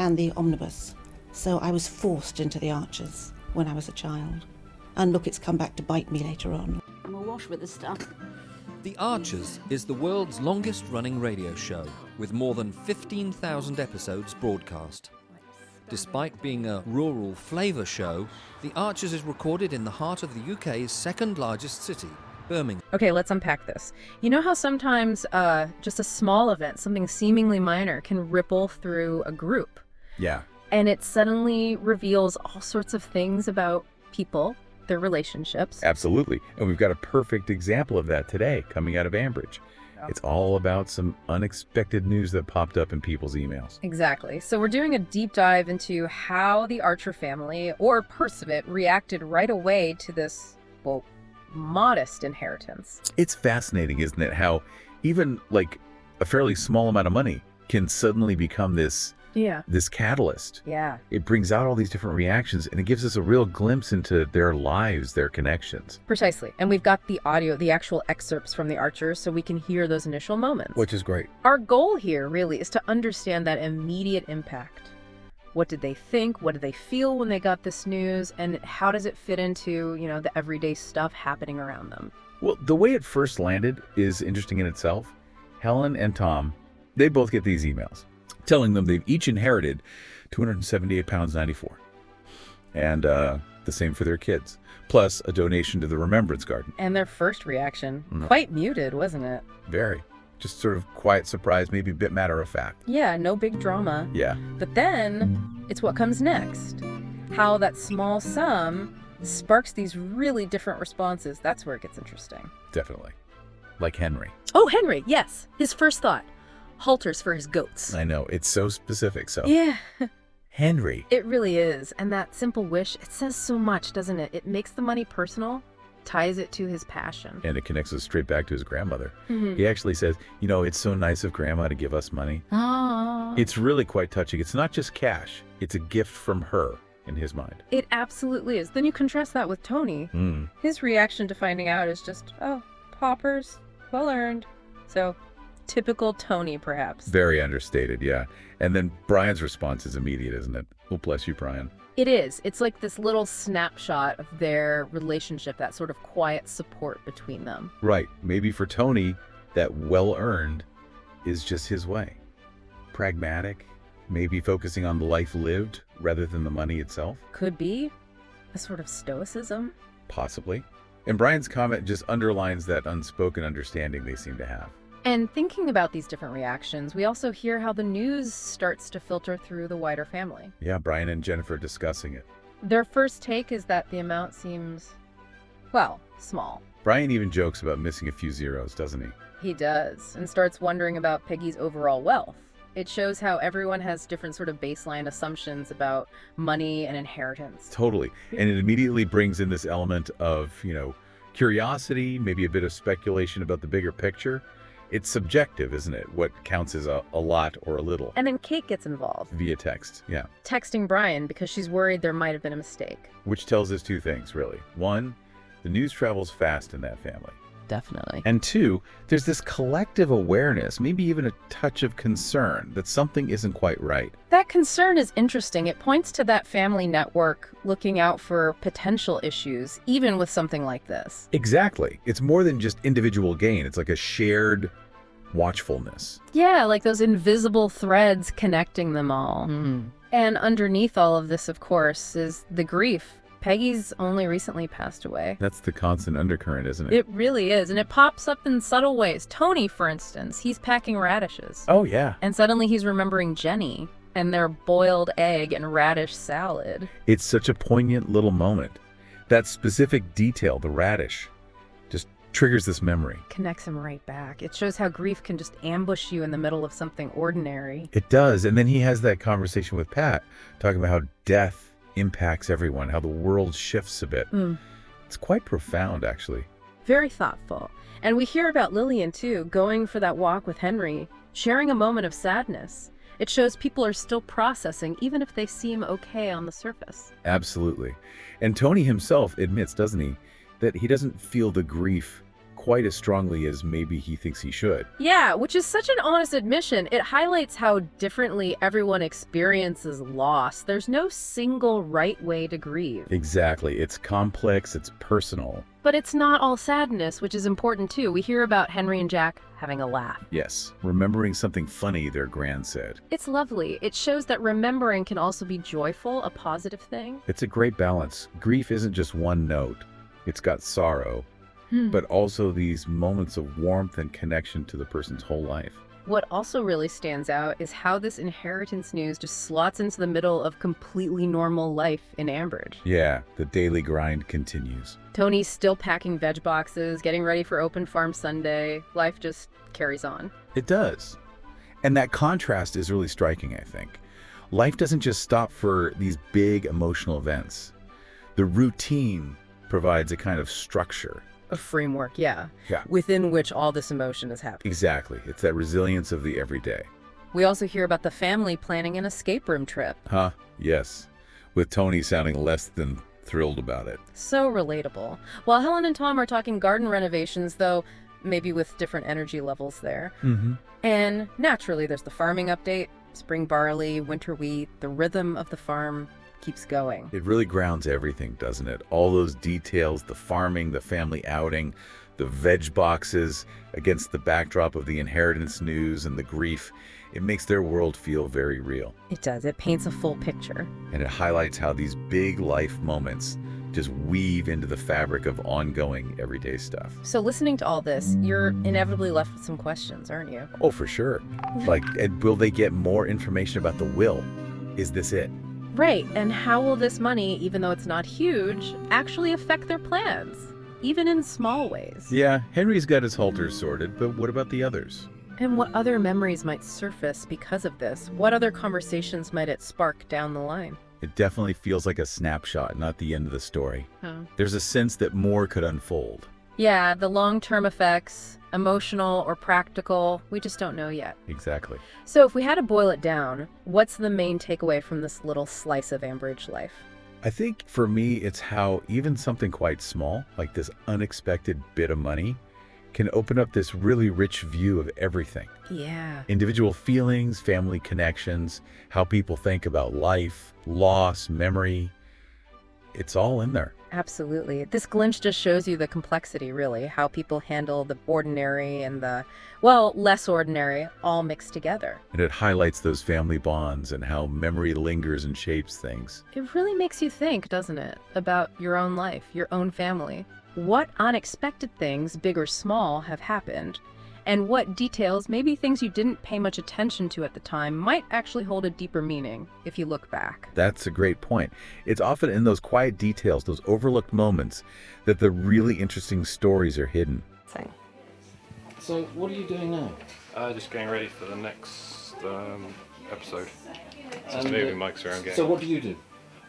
and the omnibus. So I was forced into the Archers when I was a child. And look, it's come back to bite me later on. I'm awash with this stuff. The Archers is the world's longest-running radio show, with more than 15,000 episodes broadcast. Despite being a rural flavour show, The Archers is recorded in the heart of the UK's second-largest city, Birmingham. Okay, let's unpack this. You know how sometimes just a small event, something seemingly minor, can ripple through a group? Yeah. And it suddenly reveals all sorts of things about people, their relationships. Absolutely. And we've got a perfect example of that today coming out of Ambridge. It's all about some unexpected news that popped up in people's emails. Exactly. So we're doing a deep dive into how the Archer family, or parts of it, reacted right away to this, well, modest inheritance. It's fascinating, isn't it, how even like a fairly small amount of money can suddenly become this catalyst. Yeah. It brings out all these different reactions, and it gives us a real glimpse into their lives, their connections. Precisely. And we've got the audio, the actual excerpts from the Archers, so we can hear those initial moments. Which is great. Our goal here really is to understand that immediate impact. What did they think? What did they feel when they got this news? And how does it fit into, you know, the everyday stuff happening around them? Well, the way it first landed is interesting in itself. Helen and Tom, they both get these emails telling them they've each inherited £278.94. And the same for their kids, plus a donation to the Remembrance Garden. And their first reaction, quite muted, wasn't it? Very. Just sort of quiet surprise, maybe a bit matter of fact. Yeah, no big drama. Yeah. But then it's what comes next. How that small sum sparks these really different responses. That's where it gets interesting. Definitely. Like Henry. Oh, Henry, yes. His first thought. Halters for his goats. I know, it's so specific, so. Yeah. Henry. It really is. And that simple wish, it says so much, doesn't it? It makes the money personal, ties it to his passion. And it connects us straight back to his grandmother. Mm-hmm. He actually says, you know, it's so nice of Grandma to give us money. Oh. It's really quite touching. It's not just cash. It's a gift from her in his mind. It absolutely is. Then you contrast that with Tony. His reaction to finding out is just, oh, paupers, well earned. So typical Tony, perhaps. Very understated, yeah. And then Brian's response is immediate, isn't it? Well, bless you, Brian. It is. It's like this little snapshot of their relationship, that sort of quiet support between them. Right. Maybe for Tony, that well-earned is just his way. Pragmatic, maybe focusing on the life lived rather than the money itself. Could be a sort of stoicism. Possibly. And Brian's comment just underlines that unspoken understanding they seem to have. And thinking about these different reactions, we also hear how the news starts to filter through the wider family. Yeah, Brian and Jennifer discussing it. Their first take is that the amount seems, well, small. Brian even jokes about missing a few zeros, doesn't he? He does, and starts wondering about Peggy's overall wealth. It shows how everyone has different sort of baseline assumptions about money and inheritance. Totally. And it immediately brings in this element of, you know, curiosity, maybe a bit of speculation about the bigger picture. It's subjective, isn't it? What counts as a lot or a little. And then Kate gets involved. Via text, yeah. Texting Brian because she's worried there might have been a mistake. Which tells us two things, really. One, the news travels fast in that family. Definitely. And two, there's this collective awareness, maybe even a touch of concern that something isn't quite right. That concern is interesting. It points to that family network looking out for potential issues, even with something like this. Exactly. It's more than just individual gain. It's like a shared watchfulness. Yeah, like those invisible threads connecting them all. And underneath all of this, of course, is the grief. Peggy's only recently passed away. That's the constant undercurrent, isn't it? It really is, and it pops up in subtle ways. Tony, for instance, he's packing radishes. Oh, yeah. And suddenly he's remembering Jenny and their boiled egg and radish salad. It's such a poignant little moment. That specific detail, the radish, just triggers this memory. Connects him right back. It shows how grief can just ambush you in the middle of something ordinary. It does. And then he has that conversation with Pat, talking about how death impacts everyone, how the world shifts a bit. It's quite profound, actually. Very thoughtful. And we hear about Lillian, too, going for that walk with Henry, sharing a moment of sadness. It shows people are still processing, even if they seem okay on the surface. Absolutely. And Tony himself admits, doesn't he, that he doesn't feel the grief quite as strongly as maybe he thinks he should. Yeah, which is such an honest admission. It highlights how differently everyone experiences loss. There's no single right way to grieve. Exactly. It's complex, it's personal. But it's not all sadness, which is important too. We hear about Henry and Jack having a laugh. Yes, remembering something funny their grand said. It's lovely. It shows that remembering can also be joyful, a positive thing. It's a great balance. Grief isn't just one note. It's got sorrow, but also these moments of warmth and connection to the person's whole life. What also really stands out is how this inheritance news just slots into the middle of completely normal life in Ambridge. Yeah, the daily grind continues. Tony's still packing veg boxes, getting ready for Open Farm Sunday. Life just carries on. It does. And that contrast is really striking, I think. Life doesn't just stop for these big emotional events. The routine provides a kind of structure. A framework, yeah, Yeah. within which all this emotion is happening. Exactly. It's that resilience of the everyday. We also hear about the family planning an escape room trip. Huh? Yes. With Tony sounding less than thrilled about it. So relatable. While Helen and Tom are talking garden renovations, though, maybe with different energy levels there. And naturally, there's the farming update. Spring barley, winter wheat, the rhythm of the farm keeps going. It really grounds everything, doesn't it? All those details, the farming, the family outing, the veg boxes against the backdrop of the inheritance news and the grief. It makes their world feel very real. It does. It paints a full picture. And it highlights how these big life moments just weave into the fabric of ongoing everyday stuff. So listening to all this, you're inevitably left with some questions, aren't you? Oh, for sure. Like, and will they get more information about the will? Is this it? Right. And how will this money, even though it's not huge, actually affect their plans? Even in small ways. Yeah, Henry's got his halters sorted, but what about the others? And what other memories might surface because of this? What other conversations might it spark down the line? It definitely feels like a snapshot, not the end of the story. Oh. There's a sense that more could unfold. Yeah, the long-term effects, emotional or practical, we just don't know yet. Exactly. So if we had to boil it down, what's the main takeaway from this little slice of Ambridge life? I think for me, it's how even something quite small, like this unexpected bit of money, can open up this really rich view of everything. Yeah. Individual feelings, family connections, how people think about life, loss, memory. It's all in there. Absolutely. This glimpse just shows you the complexity, really, how people handle the ordinary and the, well, less ordinary, all mixed together. And it highlights those family bonds and how memory lingers and shapes things. It really makes you think, doesn't it, about your own life, your own family. What unexpected things, big or small, have happened, and what details, maybe things you didn't pay much attention to at the time, might actually hold a deeper meaning if you look back. That's a great point. It's often in those quiet details, those overlooked moments, that the really interesting stories are hidden. So, what are you doing now? Just getting ready for the next episode. Just And, moving mics around. So, what do you do?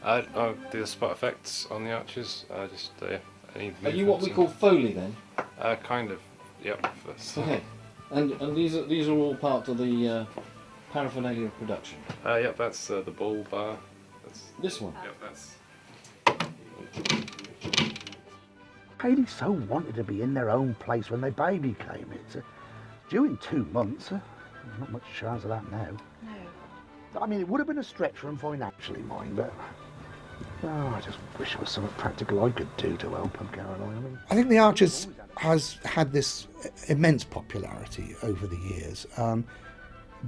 I'll do the spot effects on the archers. Any Are you what we call Foley then? kind of. Yep. Okay. And these are all part of the paraphernalia of production. Yep. That's the bull bar. That's. This one. Yep. That's. Haley so wanted to be in their own place when their baby came. It's due in 2 months. Not much chance of that now. No. I mean, it would have been a stretch for them financially, mind, but I just wish there was something practical I could do to help them, Caroline. I think The Archers has had this immense popularity over the years,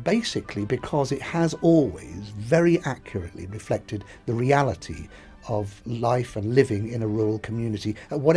basically because it has always very accurately reflected the reality of life and living in a rural community at whatever